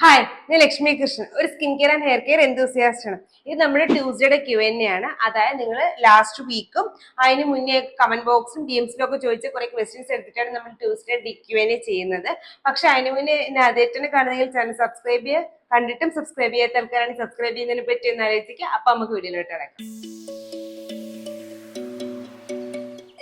Hi, ഞാൻ ലക്ഷ്മി കൃഷ്ണൻ, ഒരു skin care and hair care enthusiast ആണ്. ഇത് നമ്മുടെ ട്യൂസ്ഡേയുടെ Q&A ആണ്. അതായത് നിങ്ങൾ ലാസ്റ്റ് വീക്കും അതിന് മുന്നേ കമന്റ് ബോക്സും DMസിലും ഒക്കെ ചോദിച്ച കുറെ ക്വസ്റ്റ്യൻസ് എടുത്തിട്ടാണ് നമ്മൾ ട്യൂസ്ഡേ Q&A ചെയ്യുന്നത്. പക്ഷെ അതിന് മുന്നേ ആദ്യമായിട്ടാണ് കാണുന്നതെങ്കിൽ ചാനൽ സബ്സ്ക്രൈബ് ചെയ്യുക. കണ്ടിട്ടും സബ്സ്ക്രൈബ് ചെയ്യാത്ത ആൾക്കാരാണ് സബ്സ്ക്രൈബ് ചെയ്യുന്നതിനെ പറ്റി ഒന്ന് ആലോചിക്കുക. അപ്പൊ നമുക്ക് വീഡിയോയിലോട്ട് കിടക്കാം.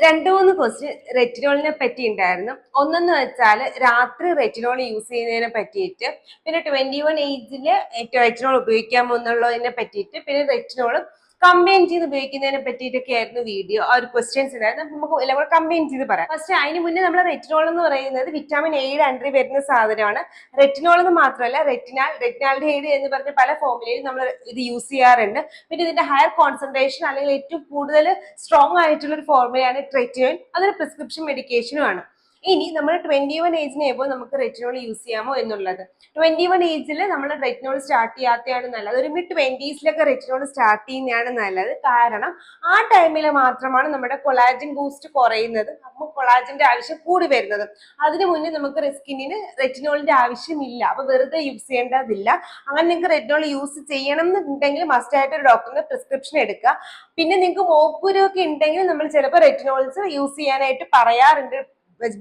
2-3 ക്വസ്റ്റ്യൻ റെറ്റിനോളിനെ പറ്റി ഉണ്ടായിരുന്നു. ഒന്നെന്ന് വെച്ചാൽ രാത്രി റെറ്റിനോൾ യൂസ് ചെയ്യുന്നതിനെ പറ്റിയിട്ട്, പിന്നെ 21 ഏജില് റെറ്റിനോൾ ഉപയോഗിക്കാമോ എന്നുള്ളതിനെ പറ്റിയിട്ട്, പിന്നെ റെറ്റിനോൾ കമ്പൈൻ ചെയ്ത് ഉപയോഗിക്കുന്നതിനെ പറ്റിയിട്ടൊക്കെ ആയിരുന്നു വീഡിയോ. ആ ഒരു ക്വസ്റ്റ്യൻസ് ഉണ്ടായിരുന്നു. നമുക്ക് എല്ലാം കൂടെ കമ്പൈൻ ചെയ്ത് പറയാം. ഫസ്റ്റ് അതിന് മുന്നേ നമ്മൾ റെറ്റിനോൾ എന്ന് പറയുന്നത് വിറ്റാമിൻ എയുടെ അണ്ടർ വരുന്ന സാധനമാണ്. റെറ്റിനോൾ എന്ന് മാത്രമല്ല, റെറ്റിനാൾഡിഹൈഡ് എന്ന് പറഞ്ഞ പല ഫോമിലയും നമ്മൾ ഇത് യൂസ് ചെയ്യാറുണ്ട്. പിന്നെ ഇതിന്റെ ഹയർ കോൺസെൻട്രേഷൻ അല്ലെങ്കിൽ ഏറ്റവും കൂടുതൽ സ്ട്രോങ് ആയിട്ടുള്ള ഒരു ഫോർമുലയാണ് ട്രെറ്റിനോൾ. അതൊരു പ്രിസ്ക്രിപ്ഷൻ മെഡിക്കേഷനും ആണ്. ഇനി നമ്മൾ 21 ഏജിന് എബോ നമുക്ക് റെറ്റിനോൾ യൂസ് ചെയ്യാമോ എന്നുള്ളത്. 21 ഏജിൽ നമ്മൾ റെറ്റിനോൾ സ്റ്റാർട്ട് ചെയ്യാത്തതാണ് നല്ലത്. ഒരു mid-20s റെറ്റിനോൾ സ്റ്റാർട്ട് ചെയ്യുന്നതാണ് നല്ലത്. കാരണം ആ ടൈമിൽ മാത്രമാണ് നമ്മുടെ കൊളാജൻ ബൂസ്റ്റ് കുറയുന്നത്, അപ്പോൾ കൊളാജന്റെ ആവശ്യം കൂടി വരുന്നത്. അതിനു മുന്നേ നമുക്ക് സ്കിന്നിന് റെറ്റിനോളിന്റെ ആവശ്യമില്ല, അപ്പൊ വെറുതെ യൂസ് ചെയ്യേണ്ടതില്ല. അങ്ങനെ നിങ്ങൾക്ക് റെറ്റിനോൾ യൂസ് ചെയ്യണം എന്നുണ്ടെങ്കിൽ മസ്റ്റ് ആയിട്ട് ഒരു ഡോക്ടറിന്റെ പ്രിസ്ക്രിപ്ഷൻ എടുക്കുക. പിന്നെ നിങ്ങൾക്ക് മോക്കുരൊക്കെ ഉണ്ടെങ്കിൽ നമ്മൾ ചിലപ്പോൾ റെറ്റിനോൾസ് യൂസ് ചെയ്യാനായിട്ട് പറയാറുണ്ട്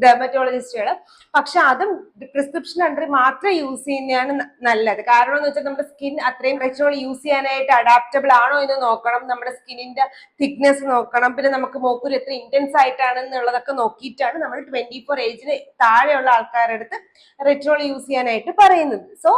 ഡെർമറ്റോളജിസ്റ്റുകൾ. പക്ഷെ അതും പ്രിസ്ക്രിപ്ഷൻ അണ്ടർ മാത്രം യൂസ് ചെയ്യുന്നതാണ് നല്ലത്. കാരണം എന്ന് വെച്ചാൽ നമ്മുടെ സ്കിൻ അത്രയും റെറ്റിനോൾ യൂസ് ചെയ്യാനായിട്ട് അഡാപ്റ്റബിൾ ആണോ എന്ന് നോക്കണം, നമ്മുടെ സ്കിന്നിന്റെ തിക്നെസ് നോക്കണം, പിന്നെ നമുക്ക് മോക്കൂര് എത്ര ഇന്റൻസ് ആയിട്ടാണെന്നുള്ളതൊക്കെ നോക്കിയിട്ടാണ് നമ്മൾ 24 ഏജിന് താഴെയുള്ള ആൾക്കാരുടെ അടുത്ത് റെറ്റിനോൾ യൂസ് ചെയ്യാനായിട്ട് പറയുന്നത്. സോ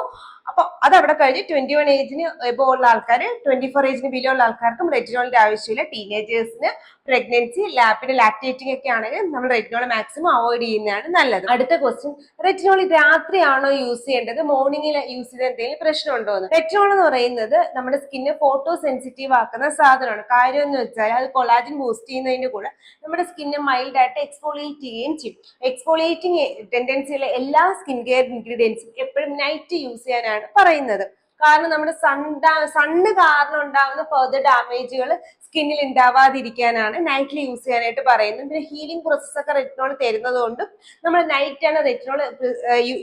അപ്പൊ അതവിടെ കഴിഞ്ഞ് 21 ഏജിന് എബോ ഉള്ള ആൾക്കാർ, 24 ഏജിന് ബിലോ ഉള്ള ആൾക്കാർക്കും റെറ്റിനോളിന്റെ ആവശ്യമില്ല. ടീനേജേഴ്സിന്, പ്രഗ്നൻസി, പിന്നെ ലാക്ടേറ്റിംഗ് ഒക്കെ ആണെങ്കിൽ നമ്മൾ റെറ്റിനോൾ മാക്സിമം അവോയ്ഡ് ചെയ്യുന്നതാണ് നല്ലത്. അടുത്ത ക്വസ്റ്റ്യൻ, റെറ്റിനോൾ രാത്രിയാണോ യൂസ് ചെയ്യേണ്ടത്, മോർണിംഗിൽ യൂസ് ചെയ്ത എന്തെങ്കിലും പ്രശ്നമുണ്ടോ എന്ന്. റെറ്റിനോൾ എന്ന് പറയുന്നത് നമ്മുടെ സ്കിന്നെ ഫോട്ടോ സെൻസിറ്റീവ് ആക്കുന്ന സാധനമാണ്. കാര്യം എന്ന് വെച്ചാൽ അത് കൊളാജൻ ബൂസ്റ്റ് ചെയ്യുന്നതിന്റെ കൂടെ നമ്മുടെ സ്കിന്നെ മൈൽഡ് ആയിട്ട് എക്സ്ഫോളിയേറ്റ് ചെയ്യുകയും ചെയ്യും. എക്സ്ഫോളിയേറ്റിംഗ് ടെൻഡൻസിയുള്ള എല്ലാ സ്കിൻ കെയർ ഇൻഗ്രീഡിയൻസും എപ്പോഴും നൈറ്റ് യൂസ് ചെയ്യാനാണ് പറയുന്നത്. കാരണം നമ്മുടെ സണ്ണ് കാരണം ഉണ്ടാകുന്ന ഫെർദർ ഡാമേജുകൾ സ്കിന്നിൽ ഉണ്ടാവാതിരിക്കാനാണ് നൈറ്റിൽ യൂസ് ചെയ്യാനായിട്ട് പറയുന്നത്. പിന്നെ ഹീലിംഗ് പ്രോസസ് ഒക്കെ റെറ്റിനോൾ തരുന്നത് കൊണ്ടും നമ്മൾ നൈറ്റാണ് റെറ്റിനോൾ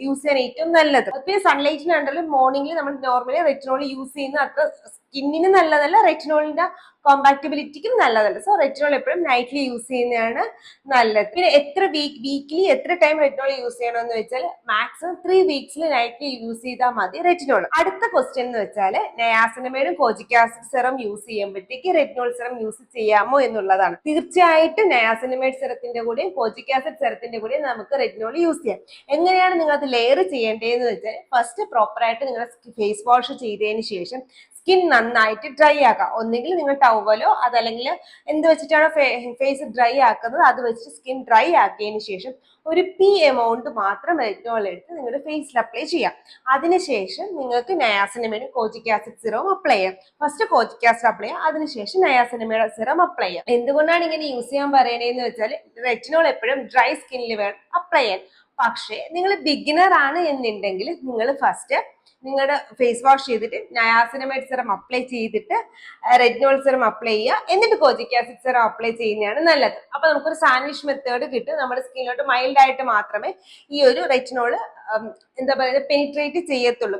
യൂസ് ചെയ്യാൻ ഏറ്റവും നല്ലത്. പിന്നെ സൺലൈറ്റിന് അണ്ടറിൽ മോർണിംഗിൽ നമ്മൾ നോർമലി റെറ്റിനോൾ യൂസ് ചെയ്യുന്ന അത്ര സ്കിന്നിന് നല്ലതല്ല, റെറ്റിനോളിന്റെ കോമ്പാക്റ്റബിലിറ്റിക്കും നല്ലതല്ല. സോ റെറ്റിനോൾ എപ്പോഴും നൈറ്റ്ലി യൂസ് ചെയ്യുന്നതാണ് നല്ലത്. പിന്നെ എത്ര വീക്ക്ലി എത്ര ടൈം റെറ്റിനോൾ യൂസ് ചെയ്യണമെന്ന് വെച്ചാൽ മാക്സിമം 3 വീക്സിൽ നൈറ്റ്ലി യൂസ് ചെയ്താൽ മതി റെറ്റിനോൾ. അടുത്ത ക്വസ്റ്റ്യൻ എന്ന് വെച്ചാൽ നയാസിനമൈഡും കോജിക് ആസിഡ് സെറം യൂസ് ചെയ്യുമ്പോഴത്തേക്ക് റെറ്റിനോൾ സെറം യൂസ് ചെയ്യാമോ എന്നുള്ളതാണ്. തീർച്ചയായിട്ടും നയാസിനമൈഡ് സെറത്തിന്റെ കൂടെയും കോജിക് ആസിഡ് സെറത്തിന്റെ കൂടെയും നമുക്ക് റെറ്റിനോൾ യൂസ് ചെയ്യാം. എങ്ങനെയാണ് നിങ്ങൾ അത് ലെയർ ചെയ്യേണ്ടതെന്ന് വെച്ചാൽ, ഫസ്റ്റ് പ്രോപ്പർ ആയിട്ട് നിങ്ങൾ ഫേസ് വാഷ് ചെയ്തതിന് ശേഷം സ്കിൻ നന്നായിട്ട് ഡ്രൈ ആക്കാം. ഒന്നെങ്കിൽ നിങ്ങൾ ടവലോ അതല്ലെങ്കിൽ എന്ത് വെച്ചിട്ടാണോ ഫേസ് ഡ്രൈ ആക്കുന്നത് അത് വെച്ചിട്ട് സ്കിൻ ഡ്രൈ ആക്കിയതിന് ശേഷം ഒരു എമൗണ്ട് മാത്രം റെറ്റിനോൾ എടുത്ത് നിങ്ങളുടെ ഫേസിൽ അപ്ലൈ ചെയ്യാം. അതിനുശേഷം നിങ്ങൾക്ക് നയാസിനമൈഡും കോജിക് ആസിഡ് സിറം അപ്ലൈ ചെയ്യാം. ഫസ്റ്റ് കോജിക് ആസിഡ് അപ്ലൈ ചെയ്യാം, അതിനുശേഷം നയാസിനമൈഡ് സിറം അപ്ലൈ ചെയ്യാം. എന്തുകൊണ്ടാണ് ഇങ്ങനെ യൂസ് ചെയ്യാൻ പറയണതെന്ന് വെച്ചാൽ, റെറ്റിനോൾ എപ്പോഴും ഡ്രൈ സ്കിന്നിൽ വേണം അപ്ലൈ ചെയ്യാൻ. പക്ഷേ നിങ്ങൾ ബിഗിനർ ആണ് എന്നുണ്ടെങ്കിൽ നിങ്ങൾ ഫസ്റ്റ് നിങ്ങളുടെ ഫേസ് വാഷ് ചെയ്തിട്ട് നയാസിനമൈഡ് സെറം അപ്ലൈ ചെയ്തിട്ട് റെറ്റിനോൾ സെറം അപ്ലൈ ചെയ്യുക, എന്നിട്ട് കോജിക് ആസിഡ് സെറം അപ്ലൈ ചെയ്യുന്നതാണ് നല്ലത്. അപ്പൊ നമുക്കൊരു സാൻഡ്വിച്ച് മെത്തേഡ് കിട്ടും. നമ്മുടെ സ്കിന്നിലോട്ട് മൈൽഡ് ആയിട്ട് മാത്രമേ ഈ ഒരു റെറ്റിനോൾ എന്താ പറയുക പെനിട്രേറ്റ് ചെയ്യത്തുള്ളൂ.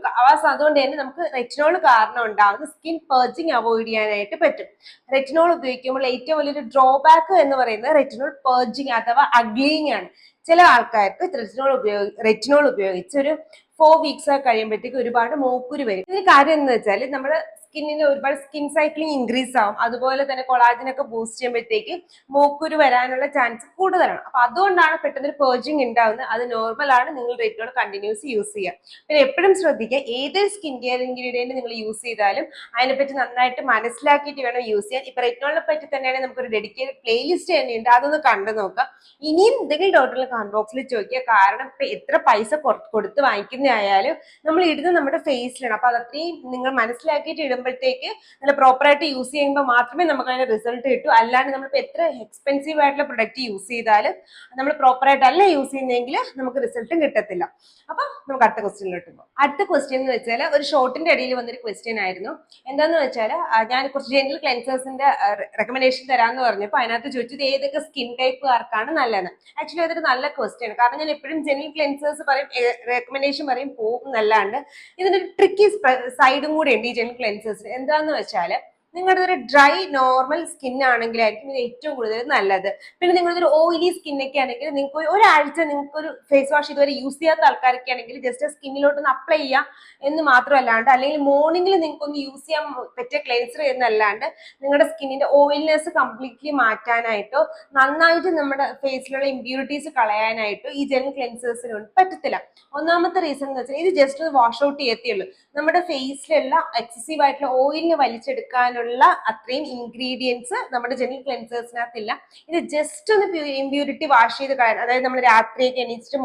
അതുകൊണ്ട് തന്നെ നമുക്ക് റെറ്റിനോൾ കാരണം ഉണ്ടാവുന്ന സ്കിൻ പേർജിങ് അവോയ്ഡ് ചെയ്യാനായിട്ട് പറ്റും. റെറ്റിനോൾ ഉപയോഗിക്കുമ്പോൾ ഏറ്റവും വലിയൊരു ഡ്രോബാക്ക് എന്ന് പറയുന്നത് റെറ്റിനോൾ പേർജിങ് അഥവാ അഗ്ലിങ് ആണ്. ചില ആൾക്കാർക്ക് റെറ്റിനോൾ ഉപയോഗിച്ച് ഒരു 4 വീക്സ് കഴിയുമ്പോഴത്തേക്ക് ഒരുപാട് മോക്കുരു വരും. ഇതിന് കാര്യം എന്ന് വെച്ചാൽ നമ്മുടെ സ്കിന്നിന് ഒരുപാട് സ്കിൻ സൈക്ലിംഗ് ഇൻക്രീസ് ആവും. അതുപോലെ തന്നെ കൊളാജനൊക്കെ ബൂസ്റ്റ് ചെയ്യുമ്പോഴത്തേക്ക് മോക്കുരു വരാനുള്ള ചാൻസ് കൂടുതലാണ്. അപ്പൊ അതുകൊണ്ടാണ് പെട്ടെന്ന് ഒരു പേർജിങ് ഉണ്ടാവുന്നത്. അത് നോർമൽ ആണ്. നിങ്ങൾ റെറ്റിനോൾ കണ്ടിന്യൂസ് യൂസ് ചെയ്യുക. പിന്നെ എപ്പോഴും ശ്രദ്ധിക്കുക, ഏതൊരു സ്കിൻ കെയർ ഇൻഗ്രീഡിയന്റ് നിങ്ങൾ യൂസ് ചെയ്താലും അതിനെപ്പറ്റി നന്നായിട്ട് മനസ്സിലാക്കിയിട്ട് വേണം യൂസ് ചെയ്യാൻ. ഇപ്പൊ റെറ്റിനോളിനെ പറ്റി തന്നെയാണ് നമുക്കൊരു ഡെഡിക്കേറ്റഡ് പ്ലേലിസ്റ്റ് തന്നെയുണ്ട്, അതൊന്ന് കണ്ടു നോക്കുക. ഇനിയും എന്തെങ്കിലും ഡോക്ടറിൽ കമന്റ് ബോക്സിൽ ചോദിക്കുക. കാരണം ഇപ്പൊ എത്ര പൈസ കൊടുത്ത് വാങ്ങിക്കുന്നതായാലും നമ്മൾ ഇടുന്നത് നമ്മുടെ ഫേസിലാണ്. അപ്പൊ അതത്രയും നിങ്ങൾ മനസ്സിലാക്കിയിട്ട് ഇടുമ്പോൾ ഇടുമ്പോഴത്തേക്ക് നല്ല പ്രോപ്പറായിട്ട് യൂസ് ചെയ്യുമ്പോൾ മാത്രമേ നമുക്ക് അതിന്റെ റിസൾട്ട് കിട്ടൂ. അല്ലാണ്ട് നമ്മളിപ്പോൾ എത്ര എക്സ്പെൻസീവ് ആയിട്ടുള്ള പ്രൊഡക്റ്റ് യൂസ് ചെയ്താലും നമ്മൾ പ്രോപ്പറായിട്ടല്ല യൂസ് ചെയ്യുന്നതെങ്കിൽ നമുക്ക് റിസൾട്ടും കിട്ടത്തില്ല. അപ്പൊ നമുക്ക് അടുത്ത ക്വസ്റ്റ്യനിലോട്ട് പോകും. അടുത്ത ക്വസ്റ്റ്യൻ എന്ന് വെച്ചാൽ ഒരു ഷോർട്ടിന്റെ ഇടയിൽ വന്നൊരു ക്വസ്റ്റ്യൻ ആയിരുന്നു. എന്താന്ന് വെച്ചാൽ ഞാൻ കുറച്ച് ജെന്റൽ ക്ലെൻസേഴ്സിന്റെ റെക്കമെൻഡേഷൻ തരാമെന്ന് പറഞ്ഞപ്പോൾ അതിനകത്ത് ചോദിച്ചത് ഏതൊക്കെ സ്കിൻ ടൈപ്പുകാർക്കാണ് നല്ലതെന്ന്. ആക്ച്വലി അതൊരു നല്ല ക്വസ്റ്റ്യൻ, കാരണം ഞാൻ എപ്പോഴും ജെന്റൽ ക്ലെൻസേഴ്സ് പറയും, റെക്കമെൻഡേഷൻ പറയും, പോകും നല്ലാണ്ട് ഇതിനൊരു ട്രിക്കി സൈഡും കൂടെ ഉണ്ട് ഈ ജെന്റൽ ക്ലെൻസേഴ്സിന്. എന്താന്ന് വെച്ചാൽ നിങ്ങളുടെ ഒരു ഡ്രൈ നോർമൽ സ്കിൻ ആണെങ്കിലായിരിക്കും ഇത് ഏറ്റവും കൂടുതൽ നല്ലത്. പിന്നെ നിങ്ങളുടെ ഒരു ഓയിലി സ്കിന്നൊക്കെ ആണെങ്കിൽ നിങ്ങൾക്ക് ഒരാഴ്ച നിങ്ങൾക്ക് ഒരു ഫേസ് വാഷ് ഇതുവരെ യൂസ് ചെയ്യാത്ത ആൾക്കാരൊക്കെ ആണെങ്കിൽ ജസ്റ്റ് സ്കിന്നിലോട്ടൊന്ന് അപ്ലൈ ചെയ്യാം എന്ന് മാത്രമല്ലാണ്ട്, അല്ലെങ്കിൽ മോർണിംഗിൽ നിങ്ങൾക്ക് ഒന്ന് യൂസ് ചെയ്യാൻ പറ്റിയ ക്ലെൻസർ എന്നല്ലാണ്ട് നിങ്ങളുടെ സ്കിന്നിന്റെ ഓയിൽനെസ് കംപ്ലീറ്റ്ലി മാറ്റാനായിട്ടോ നന്നായിട്ട് നമ്മുടെ ഫേസിലുള്ള ഇമ്പ്യൂരിറ്റീസ് കളയാനായിട്ടോ ഈ ജെൽ ക്ലെൻസേഴ്സിന് പറ്റത്തില്ല. ഒന്നാമത്തെ റീസൺ എന്ന് വെച്ചാൽ ഇത് ജസ്റ്റ് ഒന്ന് വാഷ് ഔട്ട് ചെയ്യത്തേ ഉള്ളൂ. നമ്മുടെ ഫേസിലുള്ള എക്സസീവ് ആയിട്ടുള്ള ഓയിലിനെ വലിച്ചെടുക്കാനുള്ള അത്രയും ഇൻഗ്രീഡിയൻസ് നമ്മുടെ ജെനറൽ ക്ലെൻസേഴ്സിനകത്തില്ല. ഇത് ജസ്റ്റ് ഒന്ന് ഇമ്പ്യൂരിറ്റി വാഷ് ചെയ്ത് കളയാൻ, അതായത് നമ്മൾ രാത്രിയൊക്കെ എണീച്ചിട്ട്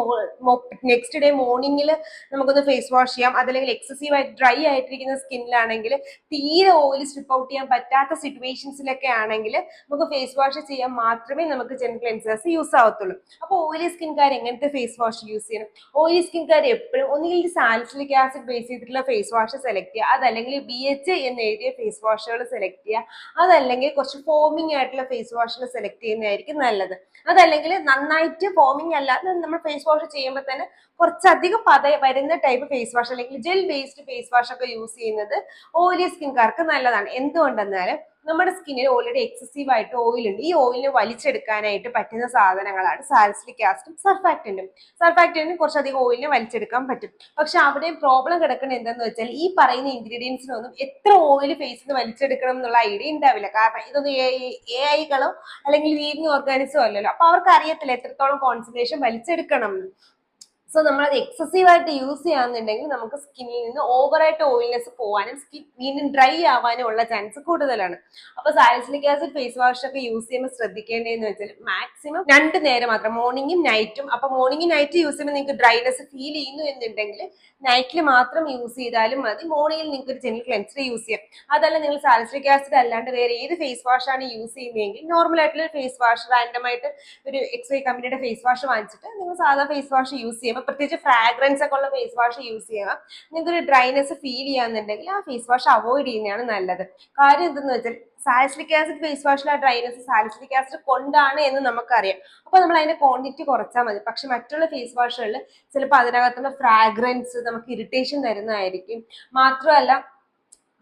നെക്സ്റ്റ് ഡേ മോർണിംഗിൽ നമുക്കൊന്ന് ഫേസ് വാഷ് ചെയ്യാം. അതല്ലെങ്കിൽ എക്സസീവ് ആയിട്ട് ഡ്രൈ ആയിട്ടിരിക്കുന്ന സ്കിന്നിലാണെങ്കിൽ തീരെ ഓയിൽ സ്ട്രിപ്പ് ഔട്ട് ചെയ്യാൻ പറ്റാത്ത സിറ്റുവേഷൻസിലൊക്കെ ആണെങ്കിൽ നമുക്ക് ഫേസ് വാഷ് ചെയ്യാൻ മാത്രമേ നമുക്ക് ജെനറൽ ക്ലെൻസേഴ്സ് യൂസ് ആവത്തുള്ളൂ. അപ്പോൾ ഓയിലി സ്കിൻകാർ എങ്ങനത്തെ ഫേസ് വാഷ് യൂസ് ചെയ്യണം? ഓയിലി സ്കിൻകാർ എപ്പോഴും ഒന്നുകിൽ സാലിസിലിക് ആസിഡ് ബേസ് ചെയ്തിട്ടുള്ള ഫേസ് വാഷ് സെലക്ട് ചെയ്യുക, അതല്ലെങ്കിൽ BHA എന്ന് എഴുതിയ ഫേസ് വാഷുകൾ സെലക്ട് ചെയ്യുക, അതല്ലെങ്കിൽ കുറച്ച് ഫോമിംഗ് ആയിട്ടുള്ള ഫേസ് വാഷുകൾ സെലക്ട് ചെയ്യുന്നതായിരിക്കും നല്ലത്. അതല്ലെങ്കിൽ നന്നായിട്ട് ഫോമിംഗ് അല്ലാതെ നമ്മൾ ഫേസ് വാഷ് ചെയ്യുമ്പോൾ തന്നെ കുറച്ചധികം വരുന്ന ടൈപ്പ് ഫേസ് വാഷ് അല്ലെങ്കിൽ ജെൽ ബേസ്ഡ് ഫേസ് വാഷ് ഒക്കെ യൂസ് ചെയ്യുന്നത് ഓയിലി സ്കിൻകാർക്ക് നല്ലതാണ്. എന്തുകൊണ്ടെന്നാൽ നമ്മുടെ സ്കിന്നിൽ ഓൾറെഡി എക്സസീവ് ആയിട്ട് ഓയിൽ ഉണ്ട്. ഈ ഓയിലിനെ വലിച്ചെടുക്കാനായിട്ട് പറ്റുന്ന സാധനങ്ങളാണ് സാലിസിലിക് ആസിഡും സർഫാക്റ്റന്റും. സർഫാക്റ്റന്റിന് കുറച്ചധികം ഓയിലിനെ വലിച്ചെടുക്കാൻ പറ്റും. പക്ഷെ അവിടെ പ്രോബ്ലം കിടക്കുന്നത് എന്താന്ന് വെച്ചാൽ ഈ പറയുന്ന ഇൻഗ്രീഡിയൻസിനൊന്നും എത്ര ഓയിൽ ഫേസിൽ നിന്ന് വലിച്ചെടുക്കണം എന്നുള്ള ഐഡിയ ഉണ്ടാവില്ല. കാരണം ഇതൊന്നും AI-കളോ അല്ലെങ്കിൽ ലീവിങ് ഓർഗാനിസോ അല്ലല്ലോ. അപ്പൊ അവർക്ക് അറിയത്തില്ല എത്രത്തോളം കോൺസെൻട്രേഷൻ വലിച്ചെടുക്കണം എന്ന്. സോ നമ്മൾ അത് എക്സസീവ് ആയിട്ട് യൂസ് ചെയ്യാന്നുണ്ടെങ്കിൽ നമുക്ക് സ്കിന്നിൽ നിന്ന് ഓവറായിട്ട് ഓയിൽനെസ് പോകാനും സ്കിൻ വീണ്ടും ഡ്രൈ ആവാനും ഉള്ള ചാൻസ് കൂടുതലാണ്. അപ്പൊ സാലിസിലിക് ആസിഡ് ഫേസ് വാഷ് ഒക്കെ യൂസ് ചെയ്യുമ്പോൾ ശ്രദ്ധിക്കേണ്ടതെന്ന് വെച്ചാൽ മാക്സിമം 2 നേരം മാത്രം, മോർണിംഗും നൈറ്റും. അപ്പൊ മോർണിംഗ് നൈറ്റ് യൂസ് ചെയ്യുമ്പോൾ നിങ്ങൾക്ക് ഡ്രൈനെസ് ഫീൽ ചെയ്യുന്നു എന്നുണ്ടെങ്കിൽ നൈറ്റിൽ മാത്രം യൂസ് ചെയ്താലും മതി. മോർണിംഗിൽ നിങ്ങൾക്ക് ഒരു ജെനറൽ ക്ലെൻസർ യൂസ് ചെയ്യാം. അതല്ല നിങ്ങൾ സാലിസിലിക് ആസിഡ് അല്ലാണ്ട് വേറെ ഏത് ഫേസ് വാഷ് ആണ് യൂസ് ചെയ്യുന്നതെങ്കിൽ നോർമൽ ആയിട്ടുള്ള ഫേസ് വാഷ് റാൻഡമായിട്ട് ഒരു XY കമ്പനിയുടെ ഫേസ് വാഷ് വാങ്ങിച്ചിട്ട് നിങ്ങൾ സാധാ ഫേസ് വാഷ് യൂസ് ചെയ്യുമ്പോൾ, പ്രത്യേകിച്ച് ഫ്രാഗ്രൻസ് ഒക്കെ ഉള്ള ഫേസ് വാഷ് യൂസ് ചെയ്യുക, നിങ്ങൾക്ക് ഒരു ഡ്രൈനെസ് ഫീൽ ചെയ്യാന്നുണ്ടെങ്കിൽ ആ ഫേസ് വാഷ് അവോയ്ഡ് ചെയ്യുന്നതാണ് നല്ലത്. കാര്യം എന്തെന്ന് വെച്ചാൽ സാലിസിലിക് ആസിഡ് ഫേസ് വാഷിൽ ആ ഡ്രൈനെസ് സാലിസിലിക് ആസിഡ് കൊണ്ടാണ് എന്ന് നമുക്കറിയാം. അപ്പൊ നമ്മൾ അതിന്റെ ക്വാണ്ടിറ്റി കുറച്ചാൽ മതി. പക്ഷെ മറ്റുള്ള ഫേസ് വാഷുകളിൽ ചിലപ്പോൾ അതിനകത്തുള്ള ഫ്രാഗ്രൻസ് നമുക്ക് ഇറിറ്റേഷൻ തരുന്നതായിരിക്കും. മാത്രമല്ല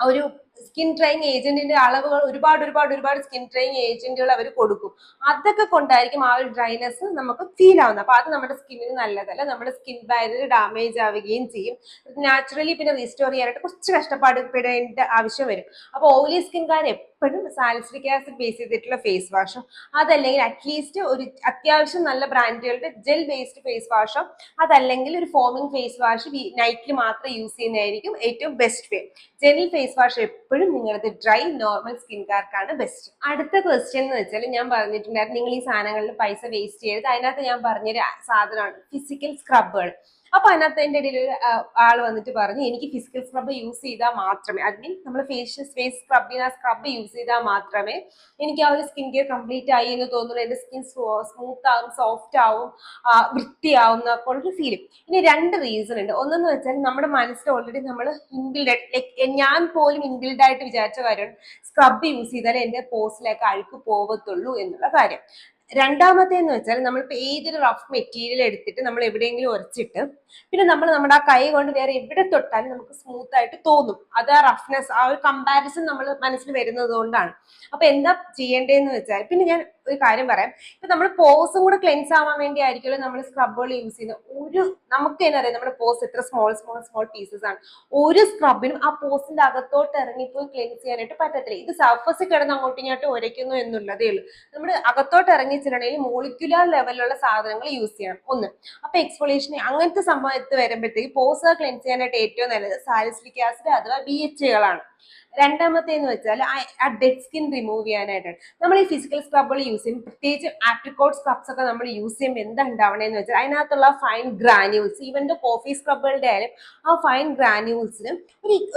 ഒരു സ്കിൻ ട്രെയിൻ ഏജന്റിന്റെ അളവുകൾ ഒരുപാട് സ്കിൻ ട്രെയിൻ ഏജന്റുകൾ അവർ കൊടുക്കും. അതൊക്കെ കൊണ്ടായിരിക്കും ആ ഒരു ഡ്രൈനെസ് നമുക്ക് ഫീൽ ആവുന്നത്. അപ്പൊ അത് നമ്മുടെ സ്കിന്നിന് നല്ലതല്ല. നമ്മുടെ സ്കിൻ ബാരിയർ ഡാമേജ് ആവുകയും ചെയ്യും. നാച്ചുറലി പിന്നെ റീസ്റ്റോർ ചെയ്യാനായിട്ട് കുറച്ച് കഷ്ടപ്പാടേണ്ട ആവശ്യം വരും. അപ്പൊ ഓയിലി സ്കിൻകാർ എപ്പോഴും സാലിസിലിക് ആസിഡ് ബേസ് ചെയ്തിട്ടുള്ള ഫേസ് വാഷോ അതല്ലെങ്കിൽ അറ്റ്ലീസ്റ്റ് ഒരു അത്യാവശ്യം നല്ല ബ്രാൻഡുകളുടെ ജെൽ ബേസ്ഡ് ഫേസ് വാഷോ അതല്ലെങ്കിൽ ഒരു ഫോമിംഗ് ഫേസ് വാഷ് നൈറ്റിൽ മാത്രം യൂസ് ചെയ്യുന്നതായിരിക്കും ഏറ്റവും best way. Gel face wash എപ്പോഴും നിങ്ങളുടെ ഡ്രൈ നോർമൽ സ്കിൻകാർക്കാണ് ബെസ്റ്റ്. അടുത്ത ക്വസ്റ്റ്യൻ എന്ന് വെച്ചാൽ ഞാൻ പറഞ്ഞിട്ടുണ്ടായിരുന്നു നിങ്ങൾ ഈ സാധനങ്ങളിൽ പൈസ വേസ്റ്റ് ചെയ്യരുത്. അതിനകത്ത് ഞാൻ പറഞ്ഞൊരു സാധനമാണ് ഫിസിക്കൽ സ്ക്രബുകൾ. അപ്പൊ അതിനകത്ത് എൻ്റെ ഇടയിൽ ഒരു ആൾ വന്നിട്ട് പറഞ്ഞു എനിക്ക് ഫിസിക്കൽ സ്ക്രബ് യൂസ് ചെയ്താൽ മാത്രമേ, ഐ മീൻ നമ്മൾ ഫേസ് സ്ക്രബിന് ആ സ്ക്രബ് യൂസ് ചെയ്താൽ മാത്രമേ എനിക്ക് ആ ഒരു സ്കിൻ കെയർ കംപ്ലീറ്റ് ആയി എന്ന് തോന്നുന്നു. എൻ്റെ സ്കിൻ സ്മൂത്ത് ആവും, സോഫ്റ്റ് ആവും, വൃത്തിയാവും എന്നൊക്കെ ഉള്ളൊരു ഫീലിംഗ്. ഇനി 2 റീസൺ ഉണ്ട്. ഒന്നെന്ന് വെച്ചാൽ നമ്മുടെ മനസ്സിൽ ഓൾറെഡി നമ്മൾ ഇൻബിൽഡ്, ലൈക്ക് ഞാൻ പോലും ഇൻബിൽഡ് ആയിട്ട് വിചാരിച്ച കാര്യമാണ് സ്ക്രബ് യൂസ് ചെയ്താൽ എൻ്റെ പോസിലേക്ക് അഴുക്ക് പോകത്തുള്ളൂ എന്നുള്ള കാര്യം. രണ്ടാമത്തേന്ന് വെച്ചാൽ നമ്മളിപ്പോൾ ഏതൊരു റഫ് മെറ്റീരിയൽ എടുത്തിട്ട് നമ്മൾ എവിടെയെങ്കിലും ഉരച്ചിട്ട് പിന്നെ നമ്മൾ നമ്മുടെ ആ കൈ കൊണ്ട് വേറെ എവിടെ തൊട്ടാലും നമുക്ക് സ്മൂത്ത് ആയിട്ട് തോന്നും. അത് ആ റഫ്നെസ്, ആ ഒരു കമ്പാരിസൺ നമ്മൾ മനസ്സിൽ വരുന്നത് കൊണ്ടാണ്. അപ്പൊ എന്താ ചെയ്യേണ്ടതെന്ന് വെച്ചാൽ, പിന്നെ ഞാൻ ഒരു കാര്യം പറയാം, ഇപ്പൊ നമ്മൾ പോസും കൂടെ ക്ലെൻസ് ആവാൻ വേണ്ടി ആയിരിക്കുമല്ലോ നമ്മൾ സ്ക്രബുകൾ യൂസ് ചെയ്യുന്നത്. നമുക്ക് തന്നെ അറിയാം നമ്മുടെ പോസ് എത്ര സ്മോൾ പീസസ് ആണ്. ഒരു സ്ക്രബിനും ആ പോസിന്റെ അകത്തോട്ട് ഇറങ്ങിപ്പോയി ക്ലെൻസ് ചെയ്യാനായിട്ട് പറ്റത്തില്ല. ഇത് സർഫസിൽ കിടന്ന് അങ്ങോട്ടും ഇങ്ങോട്ടും ഉരയ്ക്കുന്നു എന്നുള്ളതേ ഉള്ളൂ. നമ്മുടെ അകത്തോട്ട് ഇറങ്ങി ചെല്ലണമെങ്കിൽ മോളിക്യുലർ ലെവലിലുള്ള സാധനങ്ങൾ യൂസ് ചെയ്യണം ഒന്ന്. അപ്പൊ എക്സ്ഫോളിയേഷൻ അങ്ങനത്തെ സംഭവത്ത് വരുമ്പോഴത്തേക്ക് പോസ് ക്ലെൻസ് ചെയ്യാനായിട്ട് ഏറ്റവും നല്ലത് സാലിസിലിക് ആസിഡ് അഥവാ BHA-കളാണ്. രണ്ടാമത്തേന്ന് വെച്ചാൽ ആ ഡെഡ് സ്കിൻ റിമൂവ് ചെയ്യാനായിട്ടാണ് നമ്മൾ ഈ ഫിസിക്കൽ സ്ക്രബുകൾ യൂസ് ചെയ്യും. പ്രത്യേകിച്ച് ആപ്രിക്കോട്ട് സ്ക്രബ്സ് ഒക്കെ നമ്മൾ യൂസ് ചെയ്യുമ്പോൾ എന്താ ഉണ്ടാവണേന്ന് വെച്ചാൽ അതിനകത്തുള്ള ഫൈൻ ഗ്രാന്യൂൾസ്, ഈവൻ കോഫി സ്ക്രബുകളുടെ ആയാലും ആ ഫൈൻ ഗ്രാന്യൂൾസിന്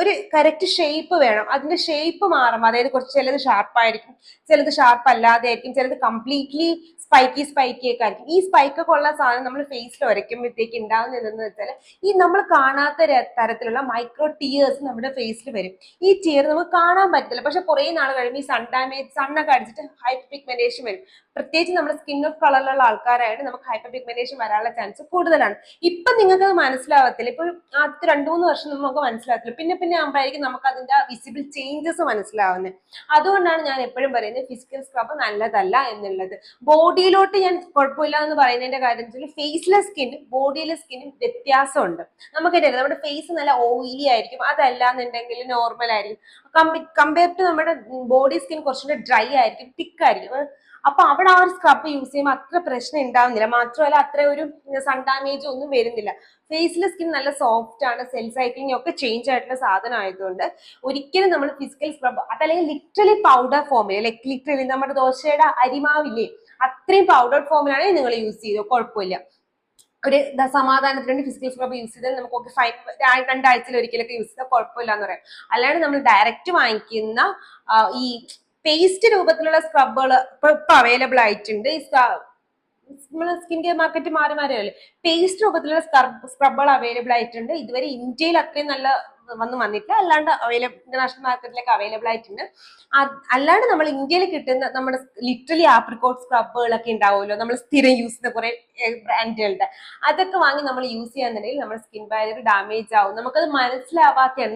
ഒരു കറക്റ്റ് ഷേപ്പ് വേണം. അതിന്റെ ഷേപ്പ് മാറും, അതായത് കുറച്ച് ചിലത് ഷാർപ്പായിരിക്കും, ചിലത് ഷാർപ്പ് അല്ലാതെ ആയിരിക്കും, ചിലത് കംപ്ലീറ്റ്ലി സ്പൈക്കി ഒക്കെ ആയിരിക്കും. ഈ സ്പൈക്ക് ഒക്കെ ഉള്ള സാധനം നമ്മൾ ഫേസിൽ ഉരയ്ക്കുമ്പോഴത്തേക്ക് ഉണ്ടാകുന്നതെന്ന് വെച്ചാൽ ഈ നമ്മൾ കാണാത്ത തരത്തിലുള്ള മൈക്രോ ടിയേഴ്സ് നമ്മുടെ ഫേസിൽ വരും. ഈ ടിയർ നമുക്ക് കാണാൻ പറ്റില്ല, പക്ഷെ കുറെ നാൾ കഴിയുമ്പോൾ ഈ സൺ ഡാമേജ്, സണ്ണൊക്കെ അടിച്ചിട്ട് ഹൈപ്പർ പിഗ്മെന്റേഷൻ വരും. പ്രത്യേകിച്ച് നമ്മുടെ സ്കിൻ ഓഫ് കളറിലുള്ള ആൾക്കാരായിട്ട് നമുക്ക് ഹൈപ്പർ പിഗ്മെന്റേഷൻ വരാനുള്ള ചാൻസ് കൂടുതലാണ്. ഇപ്പൊ നിങ്ങൾക്ക് അത് മനസ്സിലാവത്തില്ല, ഇപ്പൊ ആദ്യത്തെ 2-3 വർഷം നമുക്ക് മനസ്സിലാകത്തില്ല, പിന്നെ പിന്നെ ആകുമ്പോഴായിരിക്കും നമുക്ക് അതിന്റെ വിസിബിൾ ചേഞ്ചസ് മനസ്സിലാവുന്നത്. അതുകൊണ്ടാണ് ഞാൻ എപ്പോഴും പറയുന്നത് ഫിസിക്കൽ സ്ക്രബ് നല്ലതല്ല എന്നുള്ളത്. ബോഡിയിലോട്ട് ഞാൻ കുഴപ്പമില്ല എന്ന് പറയുന്നതിന്റെ കാര്യം വെച്ചാൽ ഫേസിലെ സ്കിന്നും ബോഡിയിലെ സ്കിന്നും വ്യത്യാസമുണ്ട്. നമുക്കറിയാം നമ്മുടെ ഫേസ് നല്ല ഓയിലി ആയിരിക്കും, അതല്ല എന്നുണ്ടെങ്കിൽ നോർമൽ ആയിരിക്കും. കമ്പയർ ടു നമ്മുടെ ബോഡി സ്കിൻ കുറച്ചുകൂടെ ഡ്രൈ ആയിരിക്കും, തിക്ക് ആയിരിക്കും. അപ്പൊ അവിടെ ആ ഒരു സ്ക്രബ് യൂസ് ചെയ്യുമ്പോൾ അത്ര പ്രശ്നം ഉണ്ടാവുന്നില്ല. മാത്രമല്ല അത്ര ഒരു സൺ ഡാമേജ് ഒന്നും വരുന്നില്ല. ഫേസിലെ സ്കിൻ നല്ല സോഫ്റ്റ് ആണ്, സെൽ സൈക്ലിംഗ് ഒക്കെ ചേഞ്ച് ആയിട്ടുള്ള സാധനം ആയതുകൊണ്ട് ഒരിക്കലും നമ്മൾ ഫിസിക്കൽ സ്ക്രബ് അതല്ലെങ്കിൽ ലിറ്ററലി പൗഡർ ഫോമിൽ, ലൈക്ക് ലിറ്ററലി നമ്മുടെ ദോശയുടെ അരിമാവില്ലേ അത്രയും പൗഡർ ഫോമിലാണെങ്കിൽ നിങ്ങൾ യൂസ് ചെയ്തോ, കുഴപ്പമില്ല. ഒരു സമാധാനത്തിന് വേണ്ടി ഫിസിക്കൽ സ്ക്രബ് യൂസ് ചെയ്താൽ നമുക്ക് 2 ആഴ്ചയിൽ ഒരിക്കലൊക്കെ യൂസ് ചെയ്താൽ കുഴപ്പമില്ല എന്ന് പറയാം. അല്ലാണ്ട് നമ്മൾ ഡയറക്റ്റ് വാങ്ങിക്കുന്ന ഈ പേസ്റ്റ് രൂപത്തിലുള്ള സ്ക്രബുകൾ ഇപ്പൊ അവൈലബിൾ ആയിട്ടുണ്ട്. ഈ സ്കിൻ കെയർ മാർക്കറ്റ് മാറി മാറിയല്ലേ, പേസ്റ്റ് രൂപത്തിലുള്ള സ്ക്രബുകൾ അവൈലബിൾ ആയിട്ടുണ്ട്. ഇതുവരെ ഇന്ത്യയിൽ അത്രയും നല്ല വന്നിട്ടില്ല, അല്ലാണ്ട് ഇന്റർനാഷണൽ മാർക്കറ്റിലേക്ക് അവൈലബിൾ ആയിട്ടുണ്ട്. അല്ലാണ്ട് നമ്മൾ ഇന്ത്യയിൽ കിട്ടുന്ന നമ്മുടെ ലിറ്ററലി ആപ്രിക്കോട്ട് സ്ക്രബുകളൊക്കെ ഉണ്ടാവുമല്ലോ, നമ്മൾ സ്ഥിരം യൂസ് ചെയ്യുന്ന കുറെ ബ്രാൻഡുകളുടെ, അതൊക്കെ വാങ്ങി നമ്മൾ യൂസ് ചെയ്യാന്നുണ്ടെങ്കിൽ നമ്മുടെ സ്കിൻ ബാരിയർ ഡാമേജ് ആവും. നമുക്കത് മനസ്സിലാവാത്തതാണ്.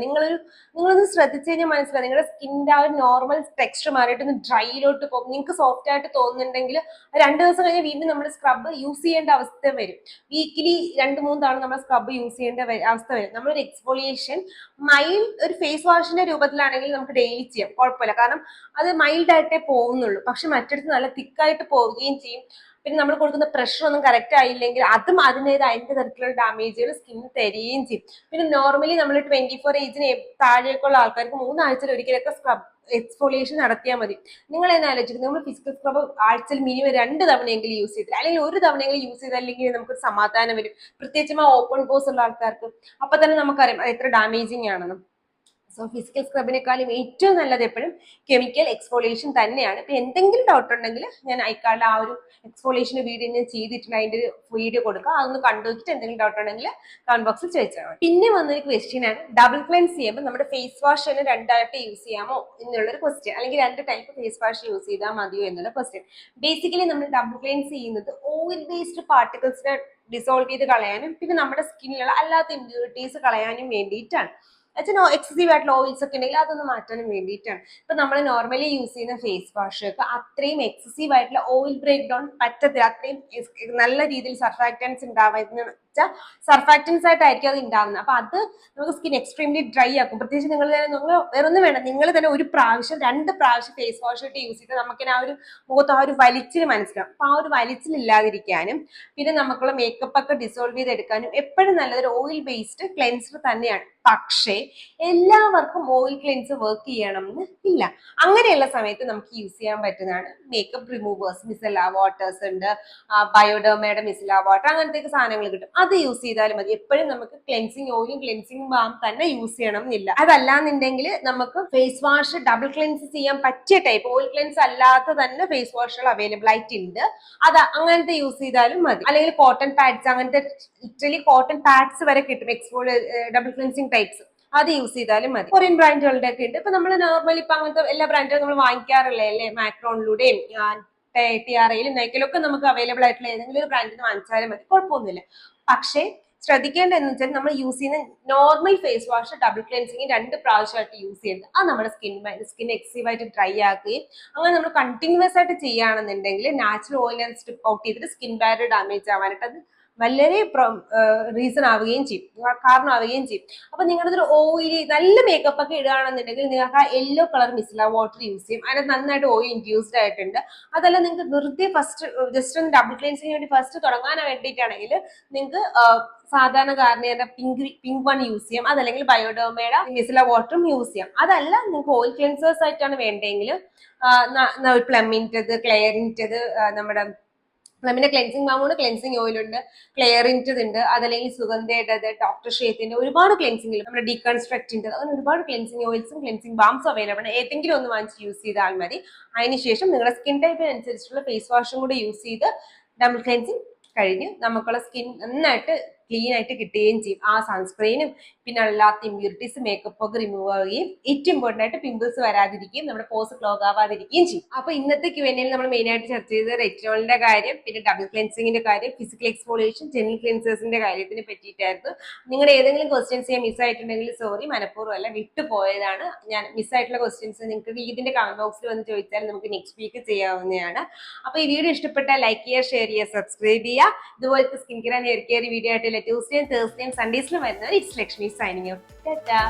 നിങ്ങളൊന്ന് ശ്രദ്ധിച്ചു കഴിഞ്ഞാൽ മനസ്സിലാവും. നിങ്ങളുടെ സ്കിന്നിന്റെ ആ ഒരു നോർമൽ ടെക്സ്ചർ മാറിയിട്ട് ഒന്ന് ഡ്രൈയിലോട്ട് പോകും. നിങ്ങൾക്ക് സോഫ്റ്റ് ആയിട്ട് തോന്നുന്നുണ്ടെങ്കിൽ 2 ദിവസം കഴിഞ്ഞ് വീണ്ടും നമ്മൾ സ്ക്രബ് യൂസ് ചെയ്യേണ്ട അവസ്ഥ വരും. വീക്കിലി 2-3 തവണ നമ്മൾ സ്ക്രബ് യൂസ് ചെയ്യേണ്ട അവസ്ഥ വരും. നമ്മളൊരു എക്സ്ഫോളിയേഷൻ മൈൽഡ് ഒരു ഫേസ് വാഷിന്റെ രൂപത്തിലാണെങ്കിൽ നമുക്ക് ഡെയിലി ചെയ്യാം, കുഴപ്പമില്ല. കാരണം അത് മൈൽഡ് ആയിട്ടേ പോകുന്നുള്ളൂ. പക്ഷെ മറ്റടുത്ത് നല്ല തിക്കായിട്ട് പോവുകയും ചെയ്യും. പിന്നെ നമ്മൾ കൊടുക്കുന്ന പ്രഷർ ഒന്നും കറക്റ്റ് ആയില്ലെങ്കിൽ അതും അതിൻ്റെതായ അതിന്റെ തരത്തിലുള്ള ഡാമേജുകൾ സ്കിന്നിൽ തരികയും ചെയ്യും. പിന്നെ നോർമലി നമ്മൾ 24 ഏജിന് താഴേക്കുള്ള ആൾക്കാർക്ക് 3 ആഴ്ചയിൽ ഒരിക്കലൊക്കെ സ്ക്രബ് എക്സ്ഫോളിയേഷൻ നടത്തിയാൽ മതി. നിങ്ങൾ തന്നെ ആലോചിക്കും, നമ്മൾ ഫിസിക്കൽ സ്ക്രബ് ആഴ്ചയിൽ മിനിമം 2 തവണയെങ്കിലും യൂസ് ചെയ്തില്ല, അല്ലെങ്കിൽ 1 തവണയെങ്കിലും യൂസ് ചെയ്തല്ലെങ്കിൽ നമുക്കൊരു സമാധാനം വരും. പ്രത്യേകിച്ചും ഓപ്പൺ പോസ് ഉള്ള ആൾക്കാർക്ക് അപ്പൊ തന്നെ നമുക്കറിയാം അത് എത്ര ഡാമേജിങ് ആണെന്ന്. സോ ഫിസിക്കൽ സ്ക്രബിനെക്കാളും ഏറ്റവും നല്ലത് എപ്പോഴും കെമിക്കൽ എക്സ്ഫോളിയേഷൻ തന്നെയാണ്. ഇപ്പൊ എന്തെങ്കിലും ഡൗട്ട് ഉണ്ടെങ്കിൽ ഞാൻ ഐക്കാളുടെ ആ ഒരു എക്സ്ഫോളിയേഷന്റെ വീഡിയോ ഞാൻ ചെയ്തിട്ടുണ്ട്, അതിന്റെ ഒരു വീഡിയോ കൊടുക്കുക. അതൊന്ന് കണ്ടുവച്ചിട്ട് എന്തെങ്കിലും ഡൗട്ട് ഉണ്ടെങ്കിൽ കമന്റ് ബോക്സിൽ ചോദിച്ചാൽ മതി. പിന്നെ വന്നൊരു ക്വസ്റ്റ്യൻ ആണ്, ഡബിൾ ക്ലെൻസ് ചെയ്യുമ്പോൾ നമ്മുടെ ഫേസ് വാഷ് തന്നെ 2 ആയിട്ട് യൂസ് ചെയ്യാമോ എന്നുള്ളൊരു ക്വസ്റ്റ്യൻ, അല്ലെങ്കിൽ 2 ടൈപ്പ് ഫേസ് വാഷ് യൂസ് ചെയ്താൽ മതിയോ എന്നുള്ള ക്വസ്റ്റ്യൻ. ബേസിക്കലി നമ്മൾ ഡബിൾ ക്ലെൻസ് ചെയ്യുന്നത് ഓയിൽ ബേസ്ഡ് പാർട്ടിക്കിൾസിനെ ഡിസോൾവ് ചെയ്ത് കളയാനും പിന്നെ നമ്മുടെ സ്കിന്നിലുള്ള അല്ലാത്ത ഇമ്പ്യൂരിറ്റീസ് കളയാനും വേണ്ടിയിട്ടാണ്. എക്സസീവ് ആയിട്ടുള്ള ഓയിൽസ് ഒക്കെ ഉണ്ടെങ്കിൽ അതൊന്ന് മാറ്റാനും വേണ്ടിയിട്ടാണ്. ഇപ്പൊ നമ്മൾ നോർമലി യൂസ് ചെയ്യുന്ന ഫേസ് വാഷ് ഒക്കെ അത്രയും എക്സസീവ് ആയിട്ടുള്ള ഓയിൽ ബ്രേക്ക് ഡൗൺ പറ്റത്തില്ല. അത്രയും നല്ല രീതിയിൽ സർഫാക്റ്റൻസ് ഉണ്ടാവുന്ന സർഫാക്റ്റൻസ് ആയിട്ടായിരിക്കും അത് ഉണ്ടാവുന്നത്. അപ്പൊ അത് നമുക്ക് സ്കിൻ എക്സ്ട്രീംലി ഡ്രൈ ആക്കും. പ്രത്യേകിച്ച് നിങ്ങൾ വേറൊന്നും വേണ്ട, നിങ്ങൾ തന്നെ 1 പ്രാവശ്യം 2 പ്രാവശ്യം ഫേസ് വാഷ് ഇട്ട് യൂസ് ചെയ്ത് നമുക്ക് ആ ഒരു മുഖത്ത് ആ ഒരു വലിച്ചിൽ മനസ്സിലാവും. അപ്പൊ ആ ഒരു വലിച്ചിൽ ഇല്ലാതിരിക്കാനും പിന്നെ നമുക്കുള്ള മേക്കപ്പ് ഒക്കെ ഡിസോൾവ് ചെയ്തെടുക്കാനും എപ്പോഴും നല്ലതൊരു ഓയിൽ ബേസ്ഡ് ക്ലെൻസർ തന്നെയാണ്. പക്ഷേ എല്ലാവർക്കും ഓയിൽ ക്ലെൻസ് വർക്ക് ചെയ്യണം എന്ന് ഇല്ല. അങ്ങനെയുള്ള സമയത്ത് നമുക്ക് യൂസ് ചെയ്യാൻ പറ്റുന്നതാണ് മേക്കപ്പ് റിമൂവേഴ്സ്. മിസെല്ല വാട്ടേഴ്സ് ഉണ്ട്, ബയോഡെർമയുടെ മിസെല്ല വാട്ടർ, അങ്ങനത്തെ സാധനങ്ങൾ കിട്ടും. അത് യൂസ് ചെയ്താലും മതി. എപ്പോഴും നമുക്ക് ക്ലെൻസിങ് ഓയിലും ക്ലെൻസിങ് ബാം തന്നെ യൂസ് ചെയ്യണം എന്നില്ല. അതല്ലാന്നുണ്ടെങ്കിൽ നമുക്ക് ഫേസ് വാഷ് ഡബിൾ ക്ലെൻസ് ചെയ്യാൻ പറ്റിയ ടൈപ്പ് ഓയിൽ ക്ലെൻസ് അല്ലാത്ത തന്നെ ഫേസ് വാഷുകൾ അവൈലബിൾ ആയിട്ടുണ്ട്. അത് അങ്ങനത്തെ യൂസ് ചെയ്താലും മതി. അല്ലെങ്കിൽ കോട്ടൺ പാഡ്സ്, അങ്ങനത്തെ ലിറ്ററലി കോട്ടൺ പാഡ്സ് വരെ കിട്ടും ഡബിൾ ക്ലെൻസിങ് ടൈപ്സ്, അത് യൂസ് ചെയ്താലും മതി. കൊറിയൻ ബ്രാൻഡുകളുടെ ഒക്കെ ഉണ്ട്. ഇപ്പൊ നമ്മൾ നോർമലി ഇപ്പൊ അങ്ങനത്തെ എല്ലാ ബ്രാൻഡുകളും നമ്മൾ വാങ്ങിക്കാറില്ലേ അല്ലെ, മാക്രോണിലൂടെയും TRAയിലും നൈക്കിലൊക്കെ നമുക്ക് അവൈലബിൾ ആയിട്ടുള്ള ഏതെങ്കിലും ഒരു ബ്രാൻഡിന് വാങ്ങിച്ചാലും മതി, കുഴപ്പമൊന്നുമില്ല. പക്ഷേ ശ്രദ്ധിക്കേണ്ടത് എന്ന് വെച്ചാൽ നമ്മൾ യൂസ് ചെയ്യുന്ന normal face wash double cleansing 2 പ്രാവശ്യമായിട്ട് യൂസ് ചെയ്യുന്നത് അത് നമ്മുടെ സ്കിൻ എക്സീവ് ആയിട്ട് ഡ്രൈ ആക്കുകയും അങ്ങനെ നമ്മൾ കണ്ടിന്യൂസ് ആയിട്ട് ചെയ്യുകയാണെന്നുണ്ടെങ്കിൽ നാച്ചുറൽ ഓയിൽ സ്ട്രിപ്പ് ഔട്ട് ചെയ്തിട്ട് സ്കിൻ ബാരിയർ ഡാമേജ് ആവാനായിട്ട് അത് വളരെ റീസൺ ആവുകയും ചെയ്യും, കാരണമാവുകയും ചെയ്യും. അപ്പൊ നിങ്ങളുടെ ഓയിലി നല്ല മേക്കപ്പ് ഒക്കെ ഇടുകയാണെന്നുണ്ടെങ്കിൽ നിങ്ങൾക്ക് ആ യെല്ലോ കളർ മിസെല്ല വാട്ടർ യൂസ് ചെയ്യും. അതിനകത്ത് നന്നായിട്ട് ഓയിൽ ഇൻഡ്യൂസ്ഡ് ആയിട്ടുണ്ട്. അതല്ല നിങ്ങൾക്ക് വെറുതെ ഫസ്റ്റ് ജസ്റ്റ് ഒന്ന് ഡബിൾ ക്ലെൻസിങ്ങിന് വേണ്ടി ഫസ്റ്റ് തുടങ്ങാൻ വേണ്ടിയിട്ടാണെങ്കിൽ നിങ്ങൾക്ക് സാധാരണ ഗാർണിയറിന്റെ പിങ്ക് വൺ യൂസ് ചെയ്യാം. അതല്ലെങ്കിൽ ബയോഡെർമയുടെ മിസെല്ല വാട്ടറും യൂസ് ചെയ്യാം. അതല്ല നിങ്ങൾക്ക് ഓയിൽ ക്ലെൻസേഴ്സ് ആയിട്ടാണ് വേണ്ടെങ്കിൽ പ്ലമ്മിൻ്റെത്, ക്ലെയറിൻ്റെത്, നമ്മുടെ പ്ലമിന്റെ ക്ലെൻസിങ് ബാമുണ്ട്, ക്ലെൻസിങ് ഓയിൽ ഉണ്ട്, ക്ലെയറിൻ്റെ ഉണ്ട്, അതല്ലെങ്കിൽ സുഗന്ധയുടെ, ഡോക്ടർ ഷേത്തിന്റെ ഒരുപാട് ക്ലെൻസിംഗ്, നമ്മുടെ ഡീകൺസ്ട്രക്റ്റിന്റെ, അങ്ങനെ ഒരുപാട് ക്ലെൻസിങ് ഓയിൽസും ക്ലെൻസിങ് ബാംസും അവൈലബിൾ ആണ്. ഏതെങ്കിലും ഒന്ന് വാങ്ങിച്ച് യൂസ് ചെയ്താൽ മതി. അതിനുശേഷം നിങ്ങളുടെ സ്കിൻ ടൈപ്പിനനുസരിച്ചുള്ള ഫേസ് വാഷും കൂടി യൂസ് ചെയ്ത് ഡബിൾ ക്ലെൻസിങ് കഴിഞ്ഞ് നമുക്കുള്ള സ്കിൻ നന്നായിട്ട് ക്ലീൻ ആയിട്ട് കിട്ടുകയും ചെയ്യും. ആ സൺസ്ക്രീനും പിന്നെ അല്ലാത്ത ഇമ്പ്യൂരിറ്റീസ് മേക്കപ്പ് ഒക്കെ റിമൂവ് ആവുകയും ഏറ്റവും ഇമ്പോർട്ടൻ്റ് ആയിട്ട് പിമ്പിൾസ് വരാതിരിക്കുകയും നമ്മുടെ പോസ് ക്ലോഗ് ആവാതിരിക്കുകയും ചെയ്യും. അപ്പൊ ഇന്നത്തെ Q&A നമ്മൾ മെയിൻ ആയിട്ട് ചർച്ച ചെയ്തത് റെറ്റിനോളിന്റെ കാര്യം, പിന്നെ ഡബിൾ ക്ലെൻസിങ്ങിന്റെ കാര്യം, ഫിസിക്കൽ എക്സ്ഫോളിയേഷൻ, ജെനറൽ ക്ലെൻസേഴ്സിന്റെ കാര്യത്തിനെ പറ്റിയിട്ടായിരുന്നു. നിങ്ങളുടെ ഏതെങ്കിലും ക്വസ്റ്റ്യൻസ് ഞാൻ മിസ്സായിട്ടുണ്ടെങ്കിൽ സോറി, മനഃപൂർവ്വം അല്ല, വിട്ടുപോയതാണ്. ഞാൻ മിസ്സായിട്ടുള്ള ക്വസ്റ്റ്യൻസ് നിങ്ങൾക്ക് ഇതിന്റെ കമന്റ് ബോക്സിൽ വന്ന് ചോദിച്ചാൽ നമുക്ക് നെക്സ്റ്റ് വീക്ക് ചെയ്യാവുന്നതാണ്. അപ്പൊ ഈ വീഡിയോ ഇഷ്ടപ്പെട്ടാൽ ലൈക്ക് ചെയ്യുക, ഷെയർ ചെയ്യുക, സബ്സ്ക്രൈബ് ചെയ്യുക. ഇതുപോലത്തെ skin care and hair care video ആയിട്ട് ട്യൂസ്ഡേയും തേഴ്സ്ഡേയും സൺഡേസിലും വരുന്നത് it's Lakshmi signing off. Tata.